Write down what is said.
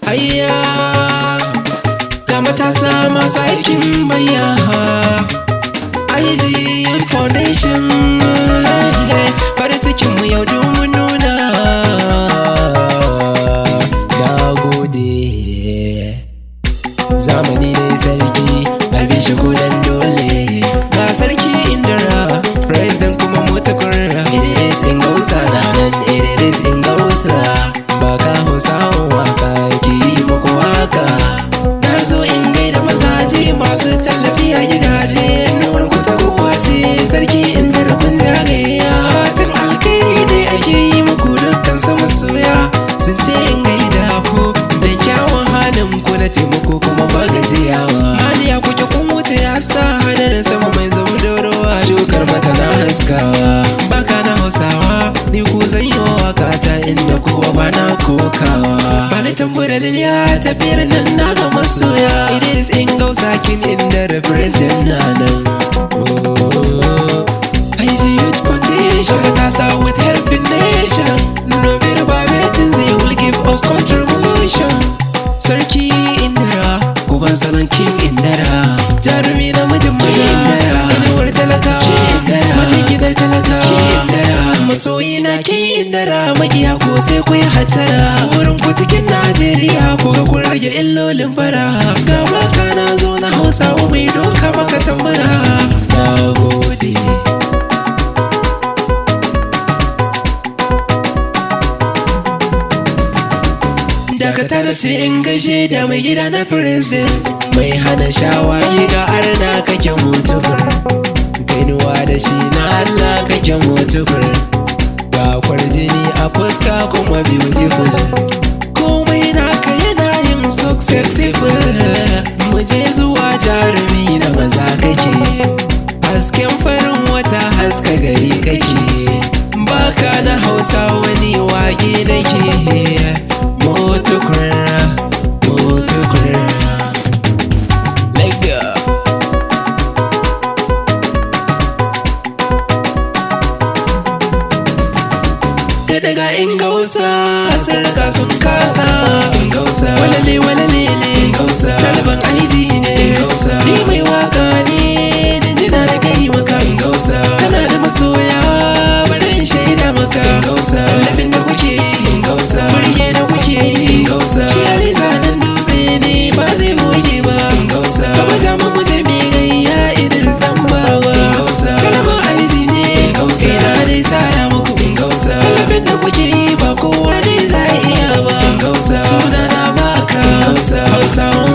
Hayya ga matasa masu aikin bayya IZ Youth Foundation farin cikin mu yau domin nuna na gode. Zamani ne sarki a bishi kudan dole ga sarki Indira president kuma mutukur Idris Ingausa na nan Idris Ingausa baka Hausawa waka ke yi muku waka. Na zo in gaida mazaje masu tallafi a gidaje nuwar ku ta kowa ce sarki Indira kun zagaya tun alkairi dai ake yi muku dukkan su masoya sun ce in gaida ku da kyawun halin ku na taimako kuma ba gajiyawa. Haliya kuke kun wuce ya sa hadarin sama mai zama dorowa shukar mata na haskawa baka na Hausawa ni ku zan yi waka ta inda kowa ba na kokawa. Bani tambura da ya tafiyar nan na ga masoya Idris Ingausa kin inda represent na nan. IZ Youth Foundation matasa with helping nation no bit about they will give us contribution. Sarki Indira kuban salon King Indira jarumi na mijin maza inuwar talakawa mata gidar talakawa masoyi na King Indira magiya ko sai ku yi hatara wurin ku cikin Najeriya ko ga kun rage illolin bara ga waka na zo na Hausawa mai doka maka tambara. Na gode. Dakata da ce in gaishe da mai gida na president mai hana shawayi ga arna kake mutukur kainuwa da shi na Allah kake mutukur ga kwarjini a fuska kuma beautiful komai naka yana yin successful muje zuwa jarumi na maza kake hasken farin wata haska gari kake baka na Hausa wani wage nake mutukur lega da daga Ingausa sarka sun kasa Ingausa walale walale Ingausa ɗaliban IZ ne Ingausa ni mai waka ne jinjina da kai maka Ingausa kana da masoya bari in shaida maka Ingausa tallafin da kuke yi Ingausa burge da kuke yi Ingausa shi Aliza nan dutse ne ba zai goge ba Ingausa kama jama mu je mai gayya Idris dan bawa Ingausa kalma IZ ne Ingausa ina dai sada muku Ingausa tallafin da kuke yi ba kowa ne za iya ba Ingausa suna na baka Ingausa Hausawa